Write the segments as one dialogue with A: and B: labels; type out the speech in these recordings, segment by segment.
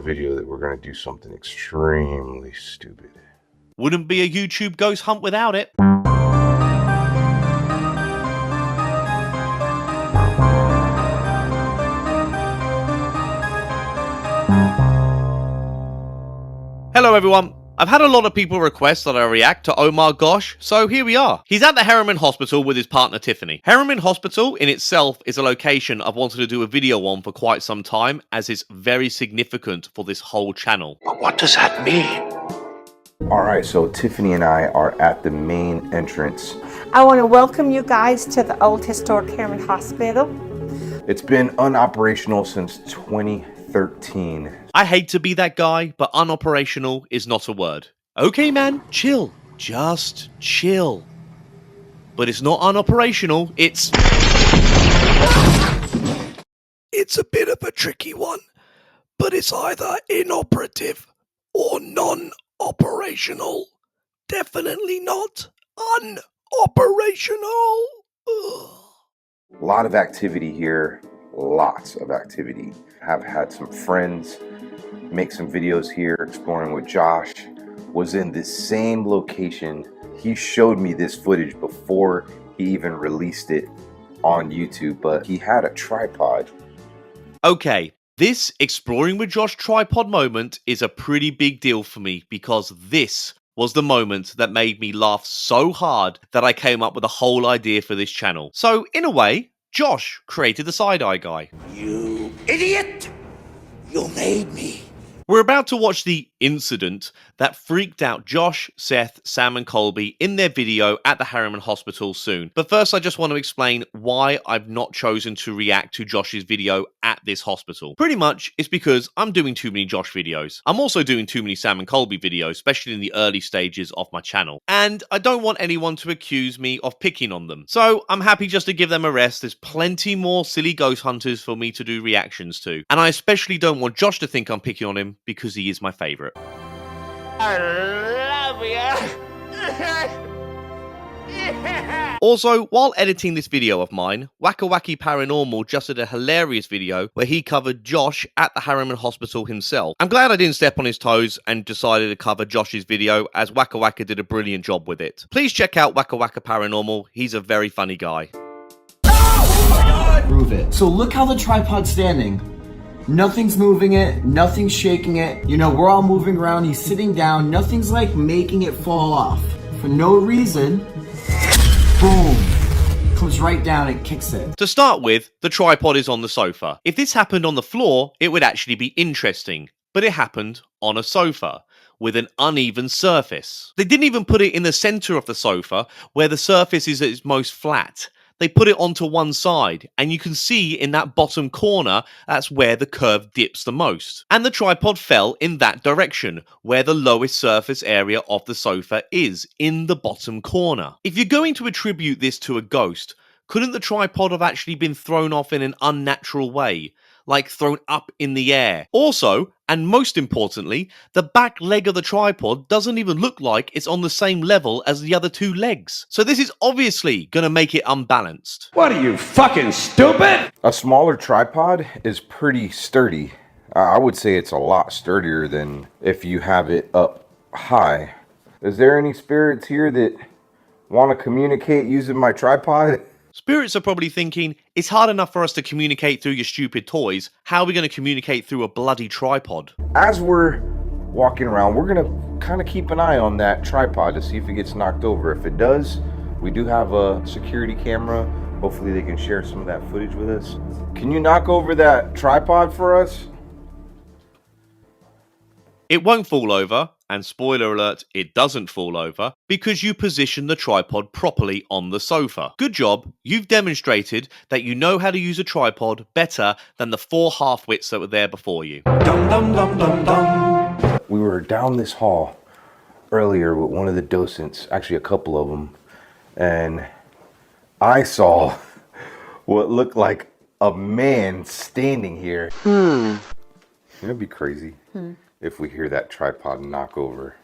A: video that we're going to do something extremely stupid.
B: Wouldn't be a YouTube ghost hunt without it. Hello everyone. I've had a lot of people request that I react to Omar Gosh, so here we are. He's at the Harriman Hospital with his partner Tiphanie. Harriman Hospital in itself is a location I've wanted to do a video on for quite some time, as it's very significant for this whole channel.
C: But what does that mean?
A: Alright, so Tiphanie and I are at the main entrance.
D: I want to welcome you guys to the old historic Harriman Hospital.
A: It's been unoperational since 2013.
B: I hate to be that guy, but unoperational is not a word. Okay man, chill. Just chill. But it's not unoperational, it's a bit of a tricky one. But it's either inoperative or non-operational. Definitely not unoperational. Ugh.
A: A lot of activity here, lots of activity. Have had some friends make some videos here exploring with Josh. Was in the same location. He showed me this footage before he even released it on YouTube, but he had a tripod.
B: Okay, this Exploring with Josh tripod moment is a pretty big deal for me, because this was the moment that made me laugh so hard that I came up with a whole idea for this channel. So, in a way, Josh created the side-eye guy.
C: You idiot! You made me.
B: We're about to watch the incident that freaked out Josh, Seth, Sam and Colby in their video at the Harriman Hospital soon. But first I just want to explain why I've not chosen to react to Josh's video at this hospital. Pretty much it's because I'm doing too many Josh videos. I'm also doing too many Sam and Colby videos, especially in the early stages of my channel. And I don't want anyone to accuse me of picking on them. So I'm happy just to give them a rest. There's plenty more silly ghost hunters for me to do reactions to. And I especially don't want Josh to think I'm picking on him, because he is my favorite.
C: I love you.
B: Also, while editing this video of mine, Wacka Wacky Paranormal just did a hilarious video where he covered Josh at the Harriman Hospital himself. I'm glad I didn't step on his toes and decided to cover Josh's video, as Wacka Wacka did a brilliant job with it. Please check out Wacka Wacka Paranormal, he's a very funny guy.
E: Oh my God! Prove it. So look how the tripod's standing. Nothing's moving it, nothing's shaking it. You know, we're all moving around, he's sitting down, nothing's like making it fall off. For no reason, boom, comes right down and kicks it.
B: To start with, the tripod is on the sofa. If this happened on the floor, it would actually be interesting. But it happened on a sofa, with an uneven surface. They didn't even put it in the center of the sofa, where the surface is at its most flat. They put it onto one side, and you can see in that bottom corner, that's where the curve dips the most. And the tripod fell in that direction, where the lowest surface area of the sofa is, in the bottom corner. If you're going to attribute this to a ghost, couldn't the tripod have actually been thrown off in an unnatural way? Like thrown up in the air. Also, and most importantly, the back leg of the tripod doesn't even look like it's on the same level as the other two legs. So this is obviously gonna make it unbalanced.
C: What are you, fucking stupid?
A: A smaller tripod is pretty sturdy. I would say it's a lot sturdier than if you have it up high. Is there any spirits here that want to communicate using my tripod?
B: Spirits are probably thinking, it's hard enough for us to communicate through your stupid toys, how are we going to communicate through a bloody tripod?
A: As we're walking around, we're going to kind of keep an eye on that tripod to see if it gets knocked over. If it does, we do have a security camera. Hopefully they can share some of that footage with us. Can you knock over that tripod for us?
B: It won't fall over, and spoiler alert, it doesn't fall over, because you position the tripod properly on the sofa. Good job, you've demonstrated that you know how to use a tripod better than the 4 half-wits that were there before you.
C: Dum dum dum dum dum.
A: We were down this hall earlier with one of the docents, actually a couple of them, and I saw what looked like a man standing here. It'd be crazy. If we hear that tripod knock over.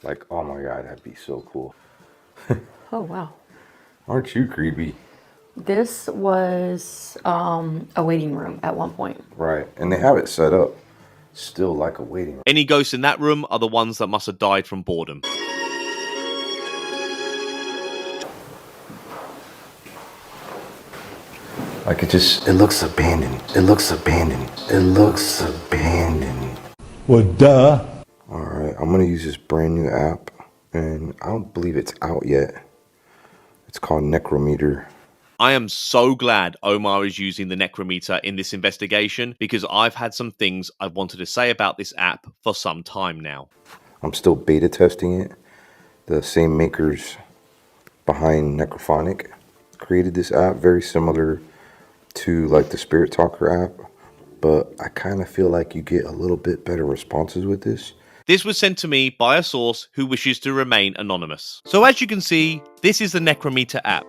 A: Like, oh my God, that'd be so cool.
F: Oh, wow.
A: Aren't you creepy?
F: This was a waiting room at one point.
A: Right, and they have it set up Still like a waiting room.
B: Any ghosts in that room are the ones that must have died from boredom.
A: Like it looks abandoned. It looks abandoned. It looks abandoned.
G: Well, duh.
A: Alright, I'm gonna use this brand new app, and I don't believe it's out yet. It's called Necrometer.
B: I am so glad Omar is using the Necrometer in this investigation because I've had some things I've wanted to say about this app for some time now.
A: I'm still beta testing it. The same makers behind Necrophonic created this app, very similar to like the Spirit Talker app, but I kind of feel like you get a little bit better responses with this.
B: This was sent to me by a source who wishes to remain anonymous. So as you can see, this is the Necrometer app.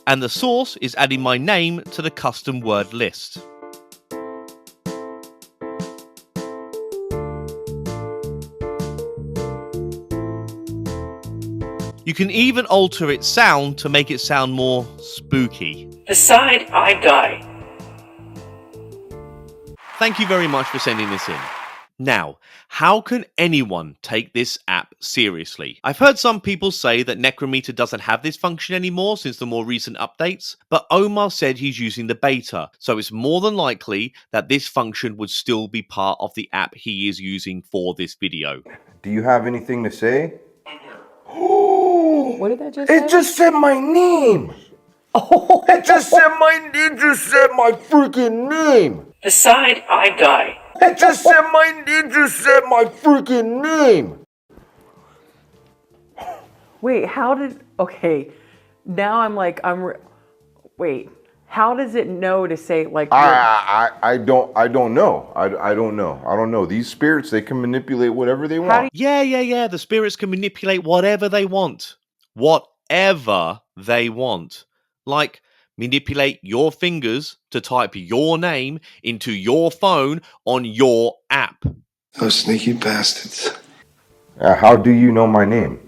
B: And the source is adding my name to the custom word list. You can even alter its sound to make it sound more spooky.
C: Decide I die.
B: Thank you very much for sending this in. Now, how can anyone take this app seriously? I've heard some people say that Necrometer doesn't have this function anymore since the more recent updates, but Omar said he's using the beta, so it's more than likely that this function would still be part of the app he is using for this video.
A: Do you have anything to say?
F: What did that just say?
A: It just said my name. Oh, it just said my freaking name.
C: Decide I die.
A: It just said my freaking name.
F: Wait, how did... Okay, now I'm like, wait, how does it know to say, like...
A: I don't know. I don't know. These spirits, they can manipulate whatever they want.
B: Yeah. The spirits can manipulate whatever they want. Whatever they want. Like, manipulate your fingers to type your name into your phone on your app.
H: Those sneaky bastards.
A: How do you know my name?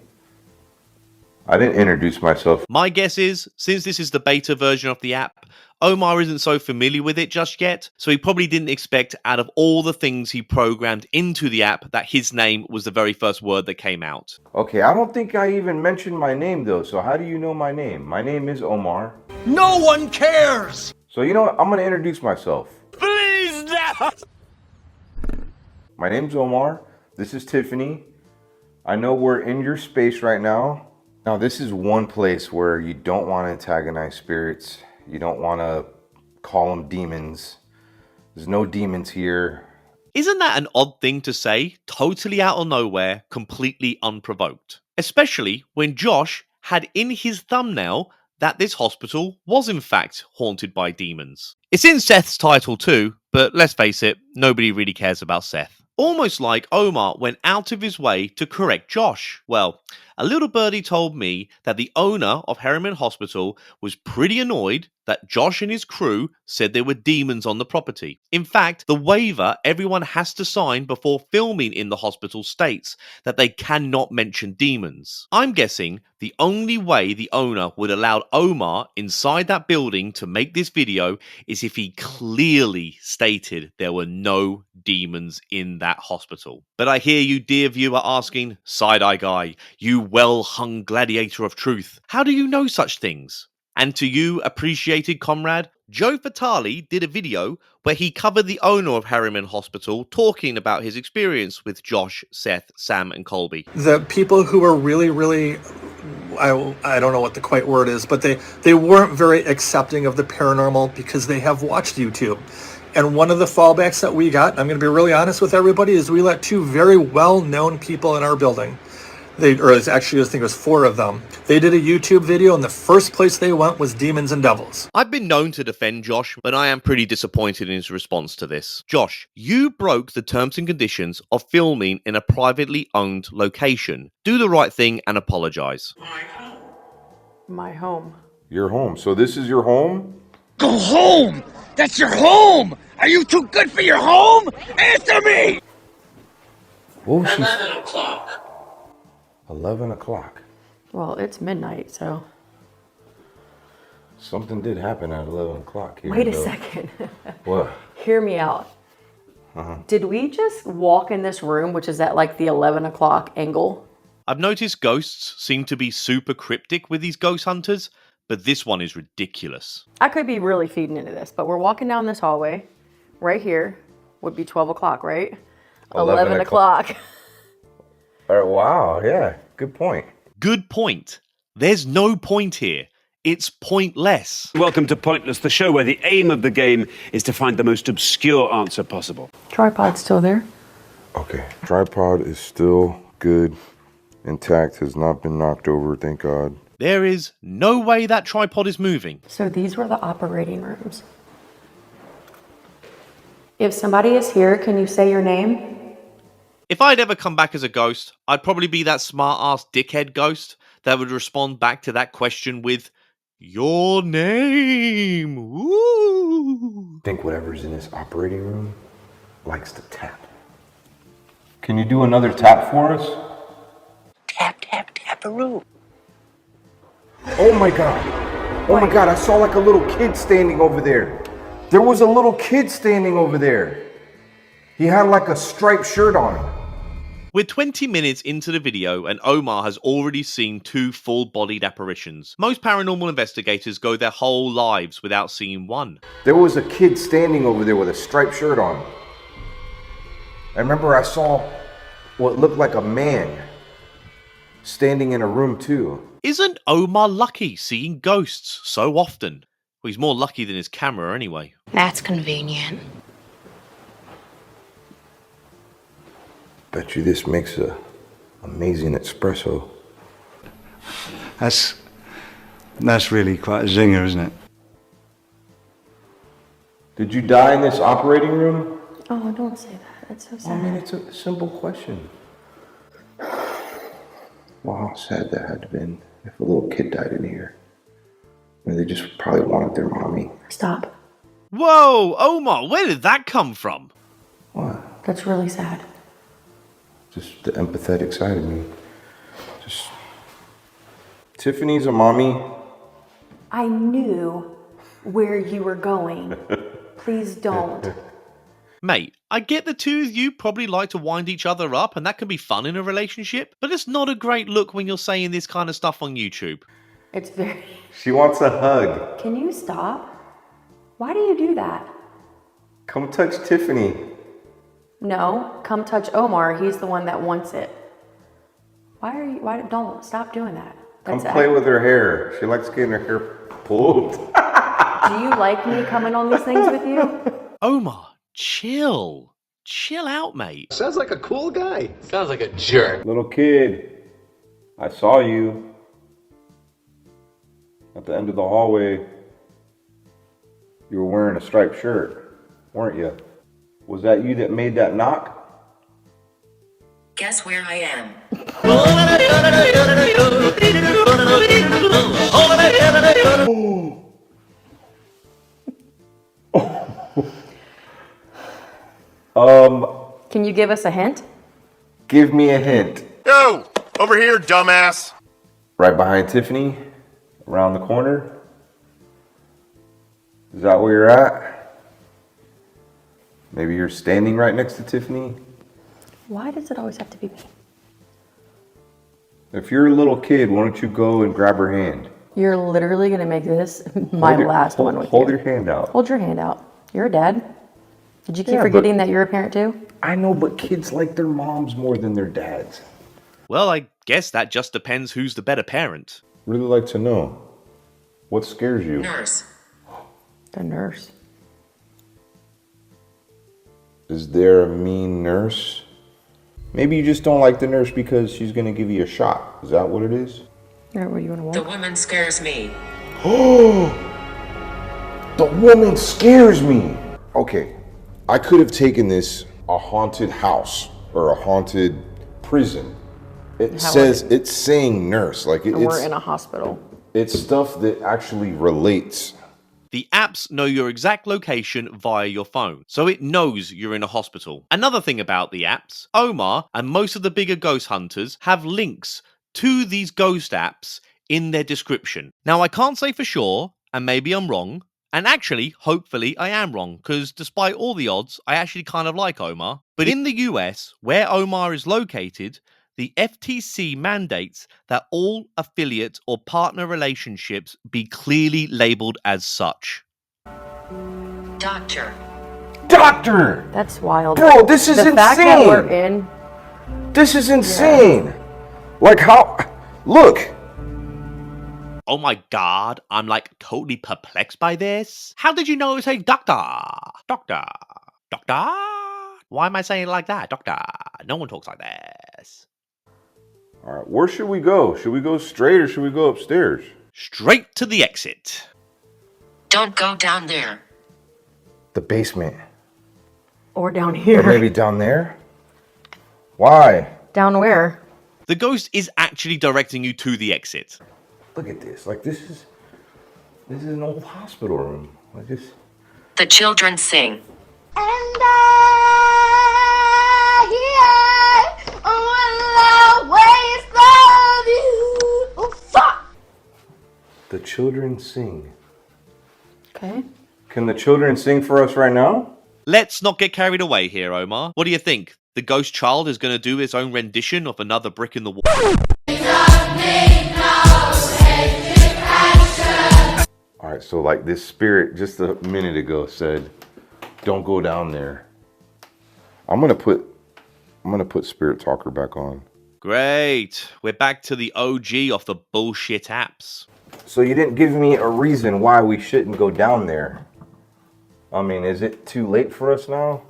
A: I didn't introduce myself.
B: My guess is, since this is the beta version of the app, Omar isn't so familiar with it just yet, so he probably didn't expect out of all the things he programmed into the app that his name was the very first word that came out.
A: Okay, I don't think I even mentioned my name though, so how do you know my name? My name is Omar.
C: No one cares!
A: So you know what? I'm going to introduce myself.
C: Please, Dad!
A: My name's Omar. This is Tiphanie. I know we're in your space right now. Now, this is one place where you don't want to antagonize spirits. You don't want to call them demons. There's no demons here.
B: Isn't that an odd thing to say, totally out of nowhere, completely unprovoked? Especially when Josh had in his thumbnail that this hospital was in fact haunted by demons. It's in Seth's title too, but let's face it, nobody really cares about Seth. Almost like Omar went out of his way to correct Josh. Well, a little birdie told me that the owner of Harriman Hospital was pretty annoyed that Josh and his crew said there were demons on the property. In fact, the waiver everyone has to sign before filming in the hospital states that they cannot mention demons. I'm guessing the only way the owner would allow Omar inside that building to make this video is if he clearly stated there were no demons in that hospital. But I hear you, dear viewer, asking, side-eye guy, you well-hung gladiator of truth, how do you know such things? And to you, appreciated comrade, Joe Fatale did a video where he covered the owner of Harriman Hospital talking about his experience with Josh, Seth, Sam, and Colby.
I: The people who were really, I don't know what the quite word is, but they weren't very accepting of the paranormal because they have watched YouTube. And one of the fallbacks that we got, I'm going to be really honest with everybody, is we let two very well-known people in our building. I think it was 4 of them. They did a YouTube video, and the first place they went was Demons and Devils.
B: I've been known to defend Josh, but I am pretty disappointed in his response to this. Josh, you broke the terms and conditions of filming in a privately owned location. Do the right thing and apologize.
F: My home.
A: Your home. So this is your home?
C: Go home! That's your home! Are you too good for your home? Answer me!
A: What was she?
C: 11 o'clock.
A: 11 o'clock.
F: Well, it's midnight, so...
A: Something did happen at 11 o'clock here.
F: Wait a second.
A: What?
F: Hear me out. Did we just walk in this room, which is at like the 11 o'clock angle?
B: I've noticed ghosts seem to be super cryptic with these ghost hunters, but this one is ridiculous.
F: I could be really feeding into this, but we're walking down this hallway. Right here would be 12 o'clock, right? 11 o'clock.
A: Wow, yeah, good point.
B: Good point. There's no point here. It's pointless.
G: Welcome to Pointless, the show where the aim of the game is to find the most obscure answer possible.
F: Tripod's still there.
A: Okay, tripod is still good, intact, has not been knocked over, thank God.
B: There is no way that tripod is moving.
F: So these were the operating rooms. If somebody is here, can you say your name?
B: If I'd ever come back as a ghost, I'd probably be that smart-ass dickhead ghost that would respond back to that question with, your name. Woo!
A: I think whatever's in this operating room likes to tap. Can you do another tap for us?
J: Tap, tap, tap-a-roo.
A: Oh my God. Oh my God, I saw like a little kid standing over there. There was a little kid standing over there. He had like a striped shirt on.
B: We're 20 minutes into the video and Omar has already seen 2 full-bodied apparitions. Most paranormal investigators go their whole lives without seeing one.
A: There was a kid standing over there with a striped shirt on. I remember I saw what looked like a man standing in a room too.
B: Isn't Omar lucky seeing ghosts so often? Well, he's more lucky than his camera anyway.
J: That's convenient.
A: Bet you this makes a amazing espresso.
K: That's really quite a zinger, isn't it?
A: Did you die in this operating room?
F: Oh, don't say that. That's so sad.
A: I mean, it's a simple question. Well, how sad that had to been if a little kid died in here. I mean, they just probably wanted their mommy.
F: Stop.
B: Whoa, Omar, where did that come from?
A: What?
F: That's really sad.
A: Just the empathetic side of me. Just Tiffany's a mommy.
F: I knew where you were going. Please don't.
B: Mate, I get the two of you probably like to wind each other up and that can be fun in a relationship, but it's not a great look when you're saying this kind of stuff on YouTube.
F: It's very...
A: She wants a hug.
F: Can you stop? Why do you do that?
A: Come touch Tiffany.
F: No, come touch Omar. He's the one that wants it. Don't stop doing that.
A: Come play with her hair. She likes getting her hair pulled.
F: Do you like me coming on these things with you?
B: Omar, chill. Chill out, mate.
L: Sounds like a cool guy. Sounds like a jerk.
A: Little kid, I saw you at the end of the hallway. You were wearing a striped shirt, weren't you? Was that you that made that knock?
J: Guess where I am?
F: Can you give us a hint?
A: Give me a hint.
L: Yo, over here, dumbass.
A: Right behind Tiffany, around the corner. Is that where you're at? Maybe you're standing right next to Tiffany?
F: Why does it always have to be me?
A: If you're a little kid, why don't you go and grab her hand?
F: You're literally going to make this my last one with you.
A: Hold your hand out.
F: Hold your hand out. You're a dad. Did you keep forgetting that you're a parent too?
A: I know, but kids like their moms more than their dads.
B: Well, I guess that just depends who's the better parent.
A: Really like to know. What scares you?
J: Nurse.
F: The nurse.
A: Is there a mean nurse? Maybe you just don't like the nurse because she's going to give you a shot. Is that what it is?
F: Where you want to walk?
J: The woman scares me.
A: Oh, the woman scares me. Okay, I could have taken this a haunted house or a haunted prison. It's saying nurse. Like
F: we're in a hospital.
A: It's stuff that actually relates.
B: The apps know your exact location via your phone, so it knows you're in a hospital. Another thing about the apps, Omar and most of the bigger ghost hunters have links to these ghost apps in their description. Now, I can't say for sure, and maybe I'm wrong, And actually, hopefully, I am wrong, because despite all the odds, I actually kind of like Omar. But in the US, where Omar is located, the FTC mandates that all affiliate or partner relationships be clearly labeled as such.
J: Doctor.
A: Doctor!
F: That's wild.
A: Bro, this is
F: the
A: insane!
F: fact that we're in.
A: This is insane! Like how... Look!
B: Oh my god, I'm like totally perplexed by this. How did you know it was a doctor? Doctor? Doctor? Why am I saying it like that? Doctor? No one talks like this.
A: Alright, where should we go? Should we go straight or should we go upstairs?
B: Straight to the exit.
J: Don't go down there.
A: The basement.
F: Or down here.
A: Or maybe down there? Why?
F: Down where?
B: The ghost is actually directing you to the exit.
A: Look at this. Like this is an old hospital room. Like this.
J: The children sing.
M: And I will always love you. Oh, fuck!
A: The children sing.
F: Okay.
A: Can the children sing for us right now?
B: Let's not get carried away here, Omar. What do you think? The ghost child is going to do his own rendition of Another Brick in the Wall?
A: Alright, so like this spirit just a minute ago said, don't go down there. I'm gonna put Spirit Talker back on.
B: Great. We're back to the OG of the bullshit apps.
A: So you didn't give me a reason why we shouldn't go down there. I mean, is it too late for us now?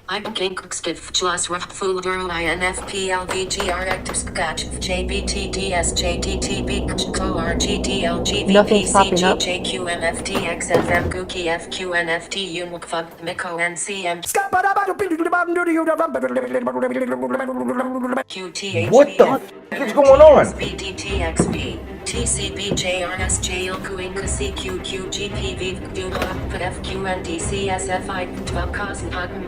J: I'm King Stiff Plus Rough Folder INFPLVGR Active Scotch JBTDS JDTB CORGDLGV
F: Nothing's popping up.
J: JQMFTXFM Gookie FQNFT Unwakfug Miko NCM QTH
A: What the f is going on?
J: BDTXB TCBJRSJL Kuinka CQQGPV FQNDCSFI 12 Cousin Hutton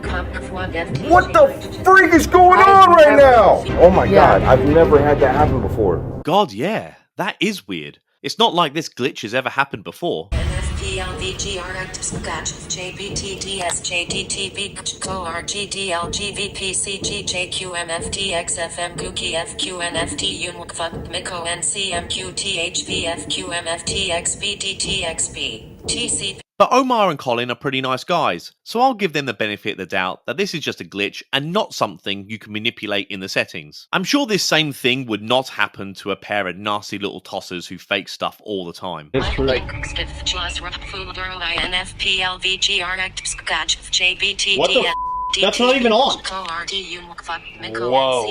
A: What the freak is going on right now? Oh my god, I've never had that happen before.
B: God, yeah. That is weird. It's not like this glitch has ever happened before.
J: NFPLVGR Active Scotch JBTDS JDTB CORGDLGVPCGJQMFTXFM Gookie FQNFT Unwakfug Miko NCMQTHV FQMFTXBDTXB TCP.
B: But Omar and Colin are pretty nice guys, so I'll give them the benefit of the doubt that this is just a glitch and not something you can manipulate in the settings. I'm sure this same thing would not happen to a pair of nasty little tossers who fake stuff all the time.
J: What the
N: That's not even on.
J: Whoa.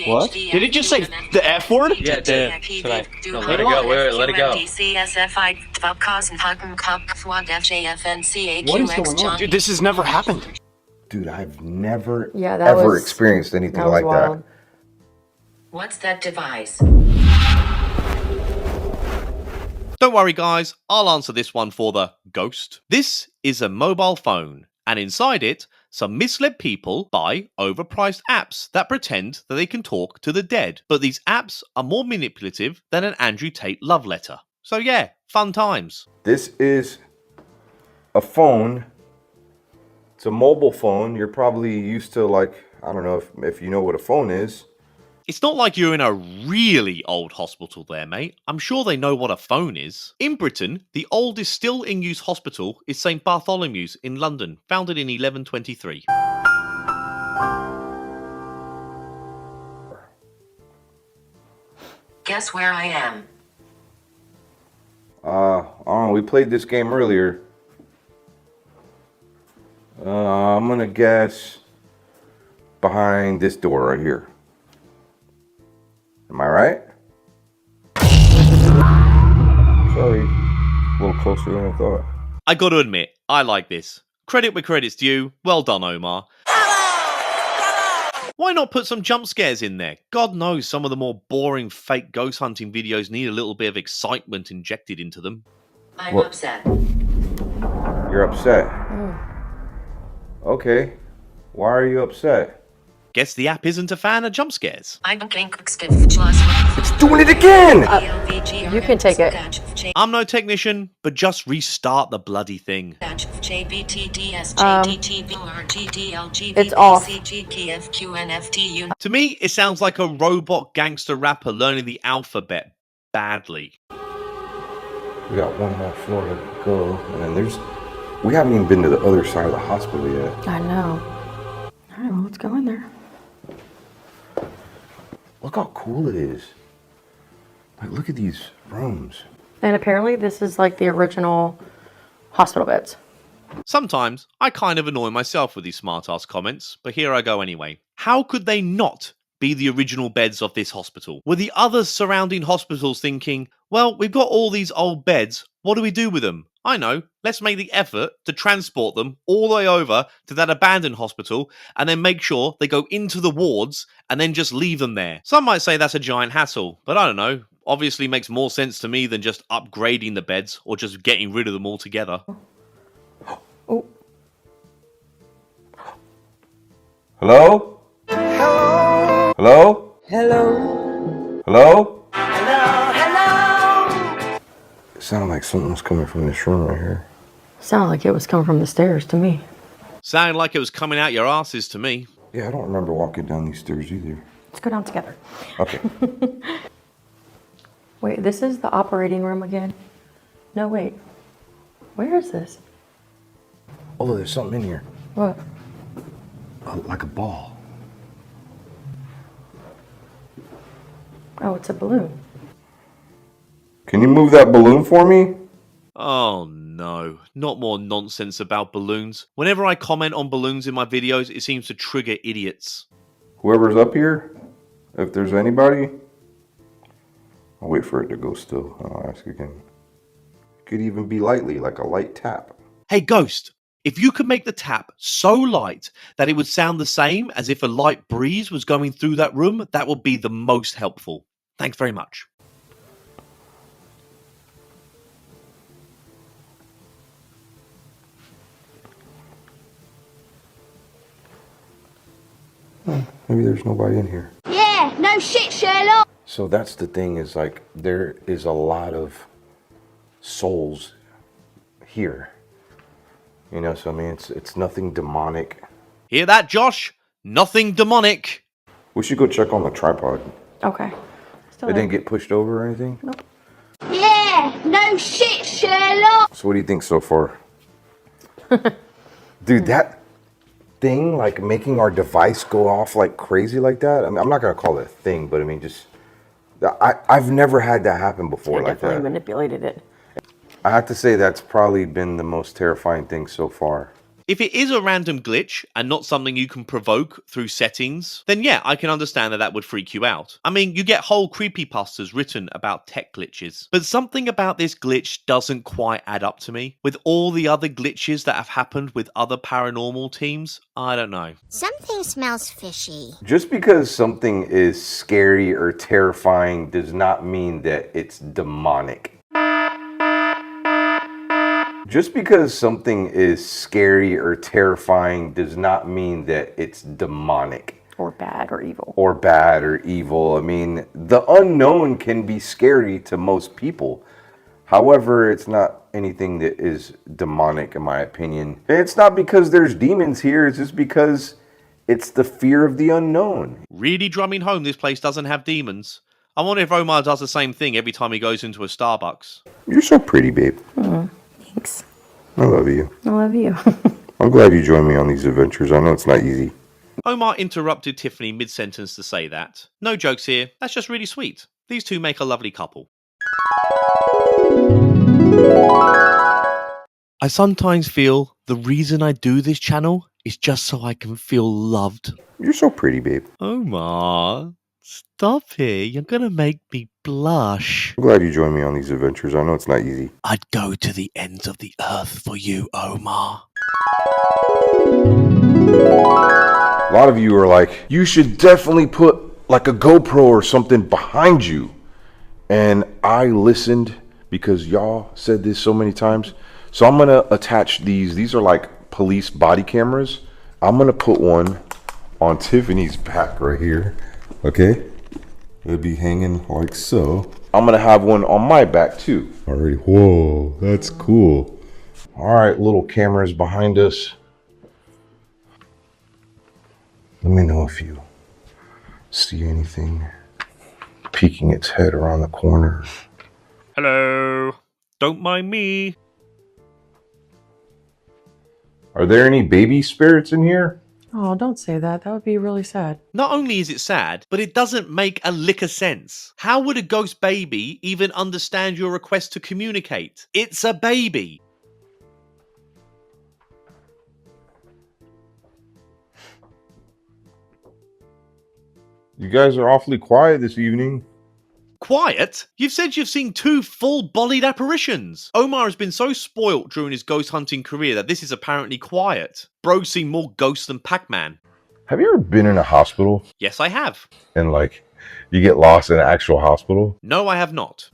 N: What? Did it just say the F word?
J: Yeah, it did.
N: Let it go, let it go.
J: What
N: is going on? Dude, this has never happened.
A: Dude, I've never
F: that
A: ever
F: was-
A: experienced anything
F: that was
A: like
F: wild.
A: that.
J: What's that device?
B: Don't worry guys, I'll answer this one for the ghost. This is a mobile phone, and inside it, some misled people buy overpriced apps that pretend that they can talk to the dead. But these apps are more manipulative than an Andrew Tate love letter. So yeah, fun times.
A: This is a phone. It's a mobile phone. You're probably used to, like, I don't know if you know what a phone is.
B: It's not like you're in a really old hospital there, mate. I'm sure they know what a phone is. In Britain, the oldest still in use hospital is St Bartholomew's in London, founded in 1123.
J: Guess where I am?
A: We played this game earlier. I'm gonna guess behind this door right here. Am I right? Sorry, a little closer than I thought.
B: I gotta admit, I like this. Credit where credit's due. Well done, Omar. Why not put some jump scares in there? God knows some of the more boring fake ghost hunting videos need a little bit of excitement injected into them.
J: I'm upset.
A: You're upset? Okay. Why are you upset?
B: Guess the app isn't a fan of jump scares.
A: It's doing it again!
F: You can take it.
B: I'm no technician, but just restart the bloody thing.
F: It's off.
B: To me, it sounds like a robot gangster rapper learning the alphabet badly.
A: We got one more floor to go, and then we haven't even been to the other side of the hospital yet.
F: I know. Alright, well, let's go in there.
A: Look how cool it is. Like, look at these rooms.
F: And apparently this is like the original hospital beds.
B: Sometimes I kind of annoy myself with these smart-ass comments, but here I go anyway. How could they not be the original beds of this hospital? Were the other surrounding hospitals thinking, well, we've got all these old beds, what do we do with them? I know, let's make the effort to transport them all the way over to that abandoned hospital and then make sure they go into the wards and then just leave them there. Some might say that's a giant hassle, but I don't know. Obviously makes more sense to me than just upgrading the beds or just getting rid of them altogether.
F: Oh.
A: Hello? Hello? Hello?
M: Hello?
A: Hello?
M: Hello?
A: It sounded like something was coming from this room right here.
F: Sounded like it was coming from the stairs to me.
B: Sounded like it was coming out your asses to me.
A: Yeah, I don't remember walking down these stairs either.
F: Let's go down together.
A: Okay.
F: Wait, this is the operating room again? No, wait. Where is this?
A: Oh, there's something in here.
F: What?
A: Like a ball.
F: Oh, it's a balloon.
A: Can you move that balloon for me?
B: Oh no, not more nonsense about balloons. Whenever I comment on balloons in my videos, it seems to trigger idiots.
A: Whoever's up here, if there's anybody, I'll wait for it to go still. I'll ask again. It could even be lightly, like a light tap.
B: Hey Ghost, if you could make the tap so light that it would sound the same as if a light breeze was going through that room, that would be the most helpful. Thanks very much.
A: Maybe there's nobody in here.
M: Yeah, no shit, Sherlock.
A: So that's the thing, is like there is a lot of souls here. You know, so I mean it's nothing demonic.
B: Hear that, Josh? Nothing demonic.
A: We should go check on the tripod.
F: Okay. Still
A: It
F: there.
A: didn't get pushed over or anything?
F: Nope.
M: Yeah, no shit, Sherlock.
A: So what do you think so far? Dude, that thing, like making our device go off like crazy like that. I mean, I'm not gonna call it a thing, but I mean, just I've never had that happen before
F: I
A: like
F: definitely
A: that.
F: manipulated it.
A: I have to say that's probably been the most terrifying thing so far.
B: If it is a random glitch and not something you can provoke through settings, then yeah, I can understand that that would freak you out. I mean, you get whole creepypastas written about tech glitches, but something about this glitch doesn't quite add up to me. With all the other glitches that have happened with other paranormal teams, I don't know.
M: Something smells fishy.
A: Just because something is scary or terrifying does not mean that it's demonic. Just because something is scary or terrifying does not mean that it's demonic.
F: Or bad or evil.
A: Or bad or evil. I mean, the unknown can be scary to most people. However, it's not anything that is demonic, in my opinion. It's not because there's demons here, it's just because it's the fear of the unknown.
B: Really drumming home this place doesn't have demons. I wonder if Omar does the same thing every time he goes into a Starbucks.
A: You're so pretty, babe.
F: Thanks.
A: I love you.
F: I love you.
A: I'm glad you joined me on these adventures. I know it's not easy.
B: Omar interrupted Tiffany mid-sentence to say that. No jokes here, that's just really sweet. These two make a lovely couple. I sometimes feel the reason I do this channel is just so I can feel loved.
A: You're so pretty, babe.
B: Omar, stop it. You're gonna make me blush.
A: I'm glad you joined me on these adventures. I know it's not easy.
B: I'd go to the ends of the earth for you, Omar.
A: A lot of you are like, you should definitely put like a GoPro or something behind you. And I listened because y'all said this so many times. So I'm gonna attach these. These are like police body cameras. I'm gonna put one on Tiffany's back right here. Okay? It'll be hanging like so. I'm gonna have one on my back too. Alright, whoa, that's cool. Alright, little cameras behind us. Let me know if you see anything peeking its head around the corner.
B: Hello. Don't mind me.
A: Are there any baby spirits in here?
F: Oh, don't say that. That would be really sad.
B: Not only is it sad, but it doesn't make a lick of sense. How would a ghost baby even understand your request to communicate? It's a baby.
A: You guys are awfully quiet this evening.
B: Quiet? You've said you've seen 2 full-bodied apparitions. Omar has been so spoilt during his ghost hunting career that this is apparently quiet. Bro's seen more ghosts than Pac-Man.
A: Have you ever been in a hospital
B: Yes, I have.
A: and like you get lost in an actual hospital?
B: No, I have not.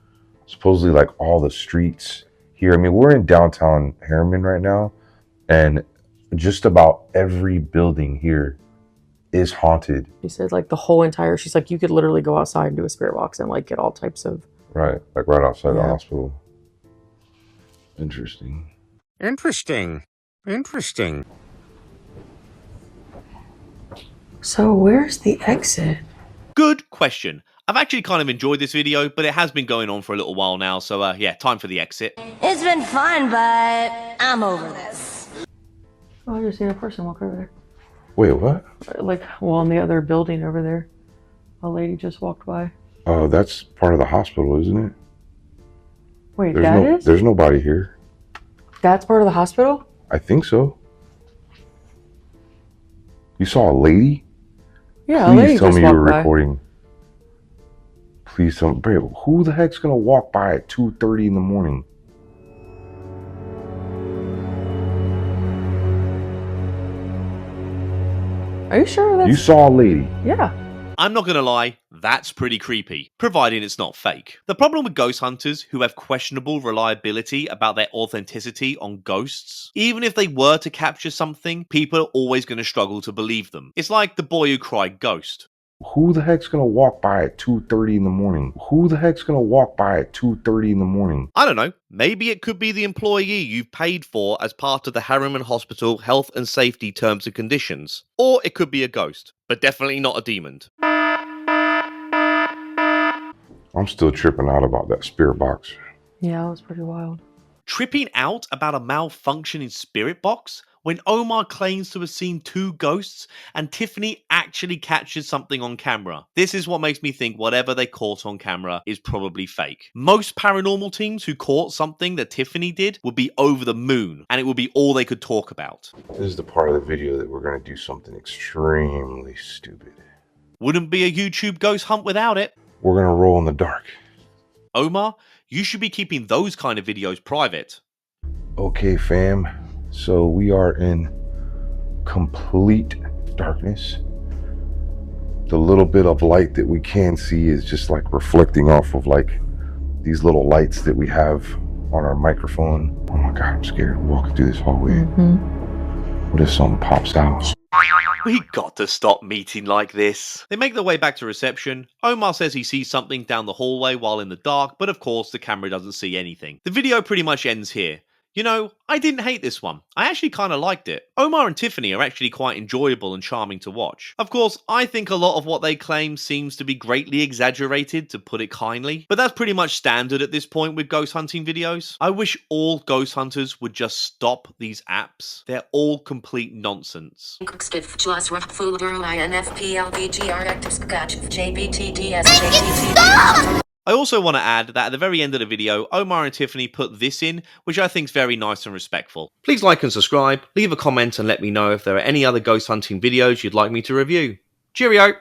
A: Supposedly like all the streets here. I mean, we're in downtown Harriman right now, and just about every building here is haunted.
F: She said like the whole entire, she's like, you could literally go outside and do a spirit box and like get all types of.
A: Right, like right outside the
F: Yeah.
A: hospital. Interesting.
O: Interesting. Interesting.
F: So where's the exit?
B: Good question. I've actually kind of enjoyed this video, but it has been going on for a little while now, so yeah, time for the exit.
P: It's been fun, but I'm over this.
F: Oh, I just seen a person walk over there.
A: Wait, what?
F: Like, well, in the other building over there. A lady just walked by.
A: Oh, that's part of the hospital, isn't it?
F: Wait,
A: There's There's nobody here.
F: That's part of the hospital?
A: I think so. You saw a lady?
F: Yeah, a lady
A: Please tell
F: just
A: me you were
F: walked by.
A: recording. Please tell me. Babe, who the heck's gonna walk by at 2:30 in the morning?
F: Are you sure that's...
A: You saw a lady.
F: Yeah.
B: I'm not gonna lie, that's pretty creepy, providing it's not fake. The problem with ghost hunters who have questionable reliability about their authenticity on ghosts, even if they were to capture something, people are always gonna struggle to believe them. It's like the boy who cried ghost.
A: Who the heck's gonna walk by at 2:30 in the morning? Who the heck's gonna walk by at 2:30 in the morning?
B: I don't know, maybe it could be the employee you've paid for as part of the Harriman Hospital health and safety terms and conditions. Or it could be a ghost, but definitely not a demon.
A: I'm still tripping out about that spirit box.
F: Yeah, that was pretty wild.
B: Tripping out about a malfunctioning spirit box when Omar claims to have seen 2 ghosts and Tiffany actually captured something on camera. This is what makes me think whatever they caught on camera is probably fake. Most paranormal teams who caught something that Tiffany did would be over the moon, and it would be all they could talk about.
A: This is the part of the video that we're gonna do something extremely stupid.
B: Wouldn't be a YouTube ghost hunt without it.
A: We're gonna roll in the dark.
B: Omar, you should be keeping those kind of videos private.
A: Okay, fam. So we are in complete darkness. The little bit of light that we can see is just like reflecting off of like these little lights that we have on our microphone. Oh my God, I'm scared walking through this hallway. What if something pops out?
B: We got to stop meeting like this. They make their way back to reception. Omar says he sees something down the hallway while in the dark, but of course the camera doesn't see anything. The video pretty much ends here. You know, I didn't hate this one. I actually kind of liked it. Omar and Tiffany are actually quite enjoyable and charming to watch. Of course, I think a lot of what they claim seems to be greatly exaggerated, to put it kindly, but that's pretty much standard at this point with ghost hunting videos. I wish all ghost hunters would just stop these apps. They're all complete nonsense. I also want to add that at the very end of the video, Omar and Tiffany put this in, which I think is very nice and respectful. Please like and subscribe, leave a comment and let me know if there are any other ghost hunting videos you'd like me to review. Cheerio!